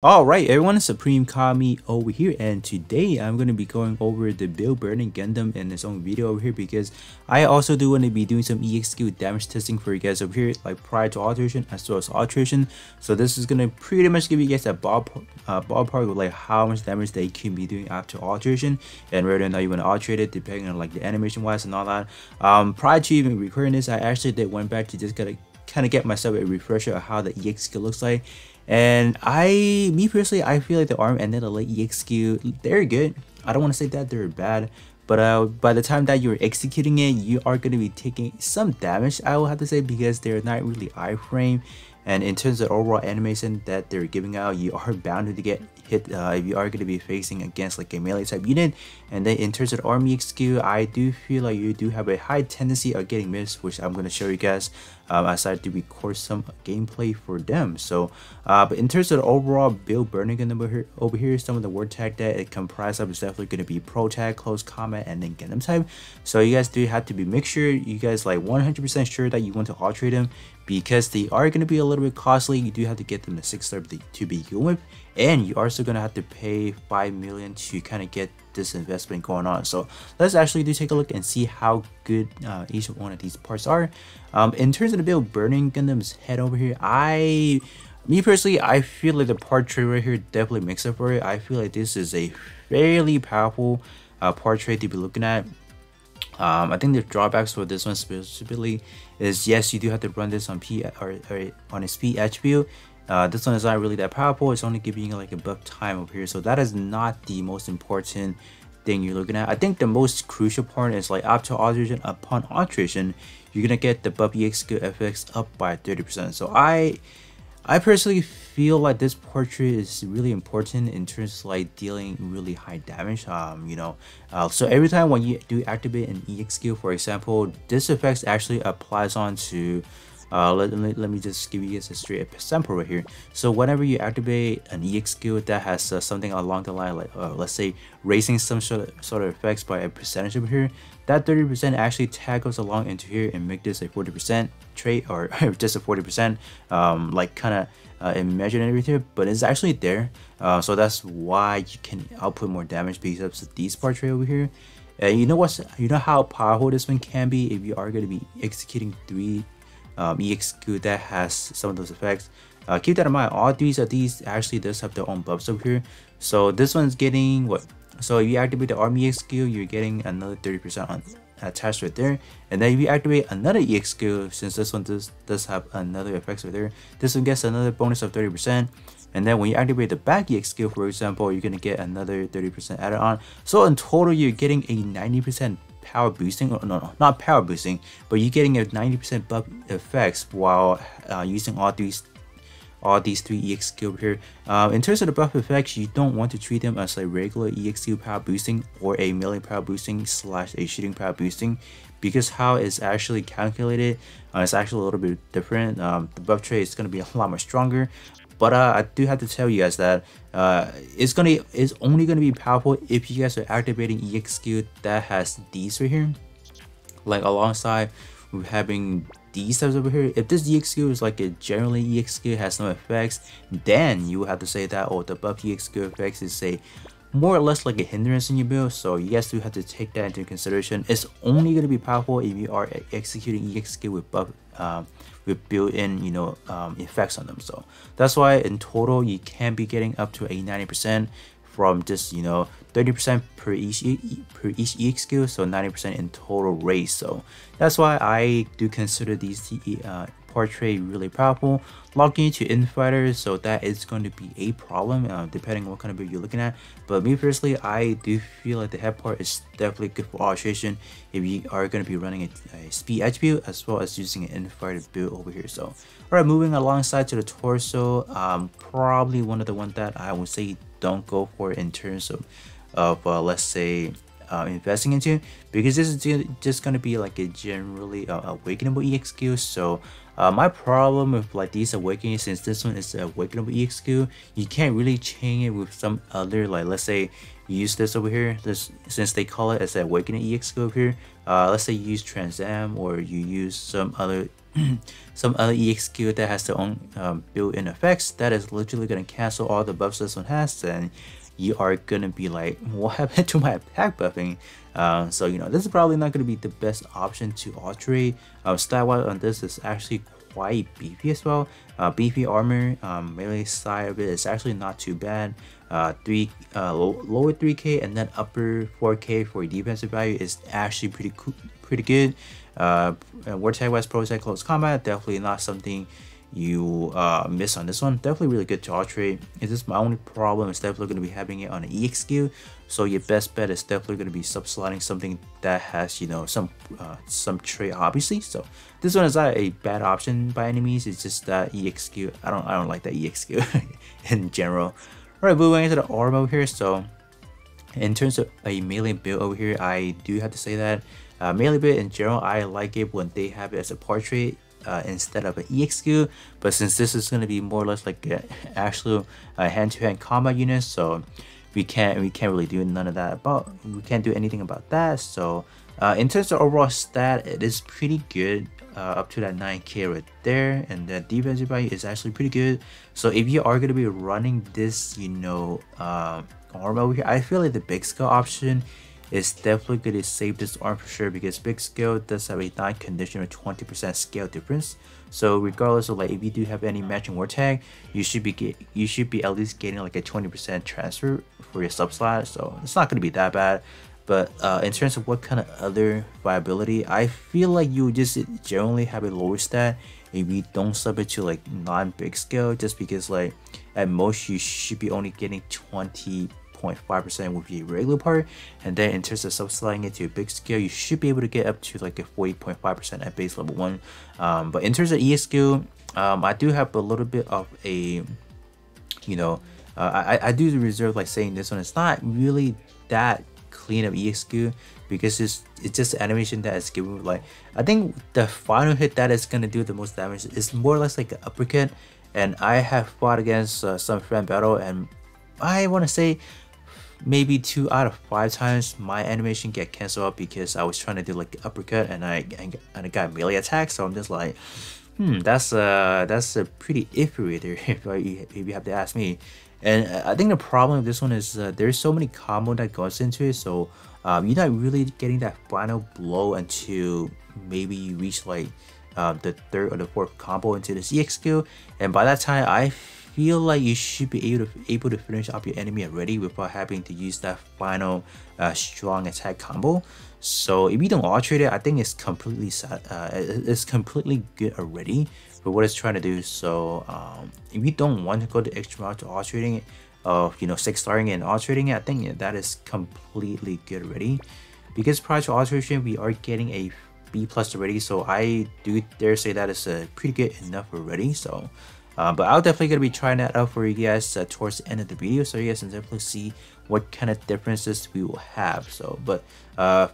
Alright everyone, it's Supreme Kami over here, and today I'm going to be going over the build burning Gundam in its own video over here, because I also do want to be doing some EXQ damage testing for you guys over here, like prior to alteration as well as alteration. So this is going to pretty much give you guys a ballpark of like how much damage they can be doing after alteration, and whether or not you want to alterate it depending on like the animation wise and all that. Prior to even recording this, I actually did went back to just kind of get myself a refresher of how the EXQ looks like. And me personally, I feel like the ARM and then the late EXQ, they're good. I don't want to say that they're bad, but by the time that you're executing it, you are going to be taking some damage, I will have to say, because they're not really iframe. And in terms of overall animation that they're giving out, you are bound to get hit if you are going to be facing against like a melee type unit. And then in terms of ARM EXQ, I do feel like you do have a high tendency of getting missed, which I'm going to show you guys as I do record some gameplay for them. So but in terms of the overall build burning over here, some of the word tag that it comprises of is definitely going to be pro tag, close combat, and then Gundam type. So you guys do have to make sure you guys like 100% sure that you want to alterate them, because they are going to be a little bit costly. You do have to get them to 6-star to begin with, and you are also going to have to pay 5 million to kind of get this investment going on. So let's actually take a look and see how good each one of these parts are. In terms of the build burning Gundam's head over here, me personally, I feel like the part tray right here definitely makes up for it. I feel like this is a fairly powerful part tray to be looking at. I think the drawbacks for this one specifically is, yes, you do have to run this on on a speed attribute. This one is not really that powerful. It's only giving you like a buff time over here, so that is not the most important thing you're looking at. I think the most crucial part is like after alteration, upon alteration, you're gonna get the buff EXQ effects up by 30%. So I personally feel like this portrait is really important in terms of like dealing really high damage. So every time when you do activate an EXQ, for example, this effect actually applies on to let me just give you guys a straight example right here. So whenever you activate an EXQ that has something along the line, like let's say raising some sort of effects by a percentage over here, that 30% actually tackles along into here and make this a 40% trait, or just a 40% like kind of imagine everything, but it's actually there. So that's why you can output more damage because of these parts right over here. And you know how powerful this one can be if you are going to be executing 3 EXQ that has some of those effects. Keep that in mind. All 3 of these actually does have their own buffs over here. So this one's getting what? So if you activate the ARM EXQ, you're getting another 30% on attached right there. And then if you activate another EXQ, since this one does have another effects right there, this one gets another bonus of 30%. And then when you activate the back EXQ, for example, you're gonna get another 30% added on. So in total, you're getting a 90% power boosting, or no, not power boosting, but you're getting a 90% buff effects while using all these 3 EXQ over here. In terms of the buff effects, you don't want to treat them as a regular EXQ power boosting or a melee power boosting / a shooting power boosting, because how it's actually calculated is actually a little bit different. The buff tray is going to be a lot more stronger. But I do have to tell you guys that it's only gonna be powerful if you guys are activating EXQ that has these right here, like alongside with having these types over here. If this EXQ is like a generally EXQ, has no effects, then you will have to say that, oh, the buff EXQ effects is more or less like a hindrance in your build. So you guys do have to take that into consideration. It's only going to be powerful if you are executing EXQ with buff with built-in effects on them. So that's why in total you can be getting up to a 90% from just 30% per each EXQ, so 90% in total race. So that's why I do consider these portrait really powerful. Logging into infighters, so that is going to be a problem depending on what kind of build you're looking at. But me personally, I do feel like the head part is definitely good for alteration if you are going to be running a speed attribute as well as using an infighter build over here. So alright, moving alongside to the torso, probably one of the ones that I would say don't go for in terms of let's say investing into, because this is just going to be like a generally awakenable EXQ. So my problem with like these awakening, since this one is an awakenable EXQ, you can't really chain it with some other, like let's say you use this over here, since they call it as an awakening EXQ over here. Let's say you use Trans Am, or you use some other some other EXQ that has their own built-in effects that is literally gonna cancel all the buffs this one has, and you are gonna be like, what happened to my attack buffing? So you know, this is probably not gonna be the best option to alterate. Stat wise on this is actually quite beefy as well. Beefy armor, melee side of it is actually not too bad. Lower 3k and then upper 4k for defensive value is actually pretty good. Vortex wise pro attack close combat, definitely not something you miss on this one. Definitely really good to alterate. Is this my only problem is definitely going to be having it on an EXQ, so your best bet is definitely going to be subslotting something that has, you know, some trait obviously. So this one is not a bad option by any means, it's just that EXQ, I don't like that EXQ in general. Alright, moving into the armor here. So in terms of a melee build over here, I do have to say that melee build in general, I like it when they have it as a portrait instead of an EXQ, but since this is going to be more or less like an actual hand-to-hand combat unit, so we can't really do none of that we can't do anything about that. So in terms of overall stat, it is pretty good, up to that 9k right there, and the defensive value is actually pretty good. So if you are going to be running this, you know, armor over here, I feel like the big scale option is definitely going to save this arm for sure, because big scale does have a non-conditional 20% scale difference. So regardless of like if you do have any matching war tag, you should be at least getting like a 20% transfer for your sub slot. So it's not going to be that bad. But in terms of what kind of other viability, I feel like you just generally have a lower stat if you don't sub it to like non-big scale, just because like at most you should be only getting 20.5% with your regular part, and then in terms of subsliding it to a big scale, you should be able to get up to like a 40.5% at base level 1. But in terms of EXQ, I do have a little bit of a, you know, I do reserve like saying this one is not really that clean of EXQ, because it's just the animation that is given. Like I think the final hit that is gonna do the most damage is more or less like an uppercut, and I have fought against some friend battle, and I want to say maybe 2 out of 5 times my animation get canceled out because I was trying to do like uppercut and I got melee attack. So I'm just like, that's a pretty iffy right there if you have to ask me. And I think the problem with this one is there's so many combo that goes into it, so you're not really getting that final blow until maybe you reach like the 3rd or the 4th combo into this EX skill, and by that time I feel like you should be able to finish off your enemy already without having to use that final strong attack combo. So if you don't alterate it, I think it's completely good already for what it's trying to do. So if you don't want to go the extra mile to alterating it, of 6-starring and alterating it, I think that is completely good already, because prior to alteration we are getting a B+ already, so I do dare say that is pretty good enough already. So but I'll definitely gonna be trying that out for you guys towards the end of the video, so you guys can definitely see what kind of differences we will have. So but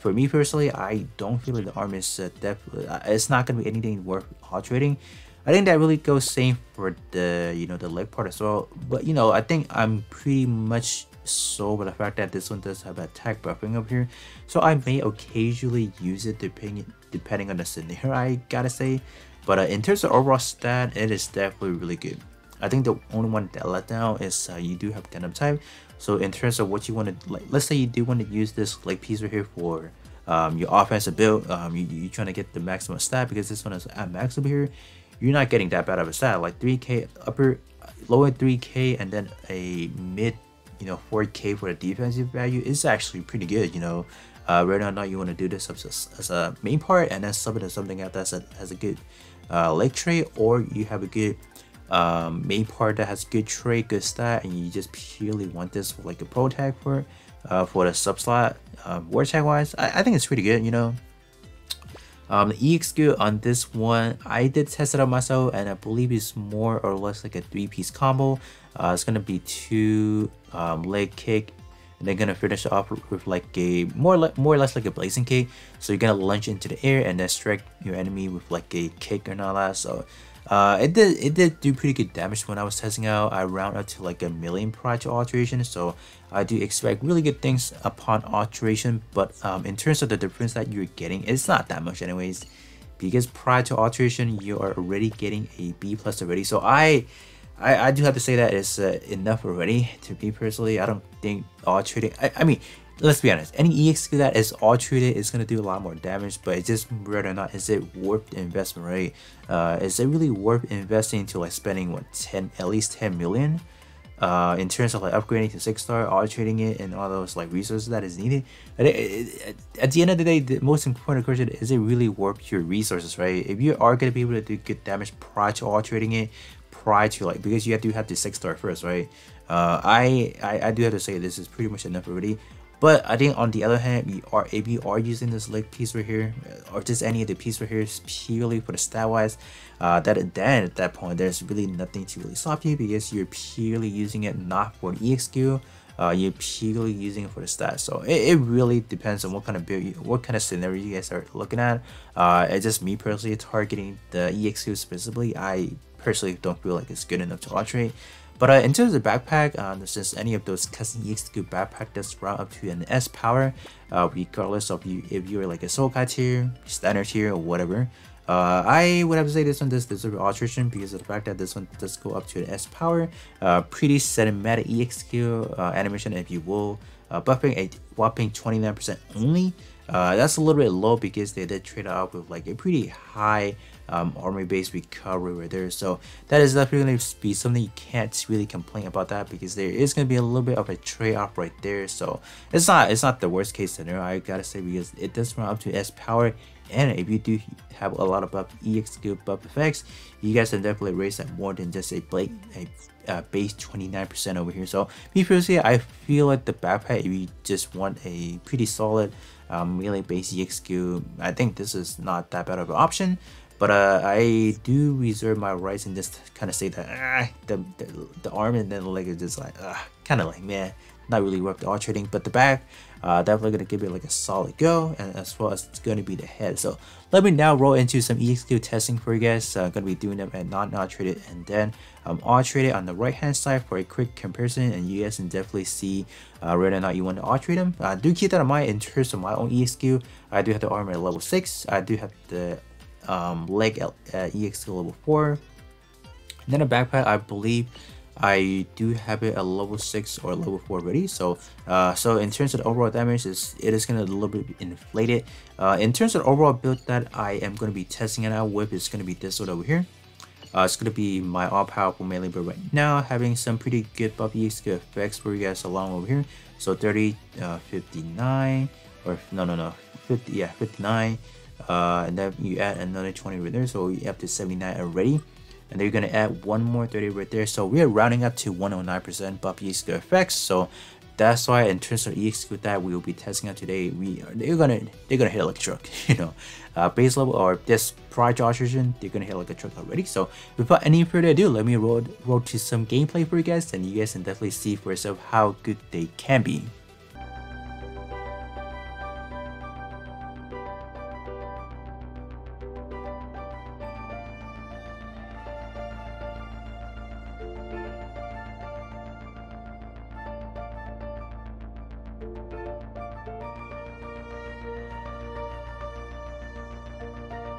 for me personally, I don't feel like the arm is definitely it's not gonna be anything worth alterating. I think that really goes same for the the leg part as well. But I think I'm pretty much sold with the fact that this one does have attack buffing up here, so I may occasionally use it depending on the scenario, I gotta say. But in terms of overall stat, it is definitely really good. I think the only one that let down is you do have Gundam type. So in terms of what you want to, like, let's say you do want to use this leg piece right here for your offensive build, you're trying to get the maximum stat, because this one is at max over here. You're not getting that bad of a stat, like 3k lower 3k and then a mid 4k for the defensive value is actually pretty good. Whether or not you want to do this as a main part and then sub it as something else that has a good leg trait, or you have a good main part that has good trait, good stat, and you just purely want this for like a pro tag for the sub slot war tag wise, I think it's pretty good. The EX skill on this one, I did test it out myself, and I believe it's more or less like a 3-piece combo. It's gonna be 2 leg kick, and they're gonna finish it off with like a more or less like a blazing kick. So you're gonna lunge into the air and then strike your enemy with like a kick and all that. So it did do pretty good damage when I was testing out. I round up to like 1 million prior to alteration, so I do expect really good things upon alteration. But in terms of the difference that you're getting, it's not that much anyways. because prior to alteration you are already getting a B plus already. So I do have to say that it's enough already. To me personally, I don't think alterating. I mean, let's be honest. Any EX skill that is alterated is gonna do a lot more damage, but it's just whether or not is it worth the investment, right? Is it really worth investing into like spending what at least 10 million? In terms of like upgrading to 6-star, alterating it, and all those like resources that is needed. At the end of the day, the most important question is it really worth your resources, right? If you are gonna be able to do good damage prior to alterating it, prior to like, because you have to have the 6-star first, right? I do have to say this is pretty much enough already. But I think on the other hand, if you are using this leg piece right here, or just any of the piece right here purely for the stat wise, then at that point there's really nothing to really stop you, because you're purely using it not for an EX skill, you're purely using it for the stats. So it really depends on what kind of build, what kind of scenario you guys are looking at. It's just me personally targeting the EX skill specifically. I personally don't feel like it's good enough to alterate. But in terms of backpack, since any of those custom EX skill backpack does route up to an S power, regardless of if you're like a Sokai tier, standard tier, or whatever, I would have to say this one does deserve alteration because of the fact that this one does go up to an S power. Pretty cinematic EX skill animation, if you will, buffing a whopping 29% only. That's a little bit low because they did trade out with like a pretty high armor based recovery right there. So that is definitely going to be something you can't really complain about that, because there is going to be a little bit of a trade off right there. So it's not the worst case scenario, I gotta say, because it does run up to S power. And if you do have a lot of buff EX skill buff effects, you guys can definitely raise that more than just a base 29% over here. So me personally, I feel like the backpack, if you just want a pretty solid melee based EX skill, I think this is not that bad of an option. But I do reserve my rights and just kind of say that the arm and then the leg is just like kind of like, man, not really worth the alternating. But the back, definitely gonna give it like a solid go, and as well as it's gonna be the head. So let me now roll into some EX skill testing for you guys. Gonna be doing them at non-alterated and then alterated on the right hand side for a quick comparison, and you guys can definitely see whether or not you want to alterate them. Do keep that in mind in terms of my own EX skill. I do have the armor at level 6. I do have the leg EX skill level 4. And then a backpack, I believe I do have it at level 6 or level 4 already. So so in terms of the overall damage, it is going to a little bit inflated. In terms of the overall build that I am going to be testing it out with, it's going to be this one over here. It's going to be my all-powerful melee build right now, having some pretty good buff EX skill effects for you guys along over here. So 30, 59, or no, 50, yeah, 59. And then you add another 20 right there, so you have to 79 already. And then you're gonna add one more 30 right there, so we are rounding up to 109% buff EX skill effects. So that's why in terms of EX skill that we will be testing out today, they're gonna hit like a truck, you know. Base level or this prior to alteration, they're gonna hit like a truck already. So without any further ado, let me roll to some gameplay for you guys, and you guys can definitely see for yourself how good they can be.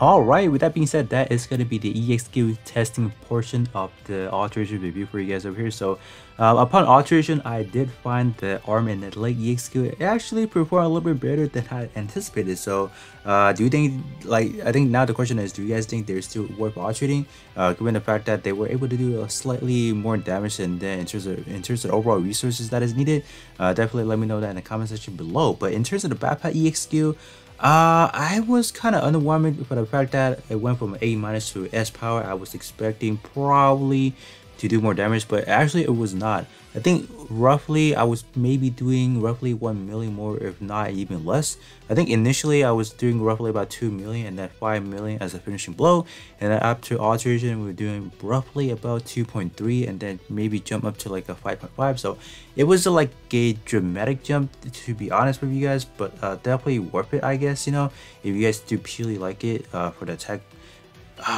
Alright, with that being said, that is going to be the EX skill testing portion of the alteration review for you guys over here. So upon alteration, I did find the arm and the leg EX skill actually performed a little bit better than I anticipated. So do you think, like, I think now the question is, do you guys think they're still worth alterating, given the fact that they were able to do a slightly more damage, and then in terms of overall resources that is needed? Definitely let me know that in the comment section below. But in terms of the backpack EX skill, I was kind of underwhelmed for the fact that it went from A- to S power. I was expecting probably to do more damage, but actually it was not. I think roughly I was maybe doing roughly 1 million more, if not even less. I think initially I was doing roughly about 2 million and then 5 million as a finishing blow, and then after alteration we were doing roughly about 2.3 and then maybe jump up to like a 5.5. so it was like a dramatic jump, to be honest with you guys, but definitely worth it, I guess, you know, if you guys do purely like it for the tech.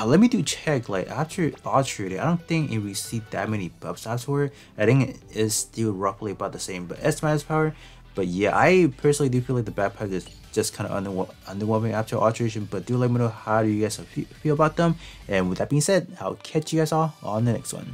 Let me do check, like after alterated, I don't think it received that many buffs afterward. I think it is still roughly about the same, but S- power, But yeah, I personally do feel like the backpack is just kind of underwhelming after alteration, but do let me know how do you guys feel about them. And with that being said, I'll catch you guys all on the next one.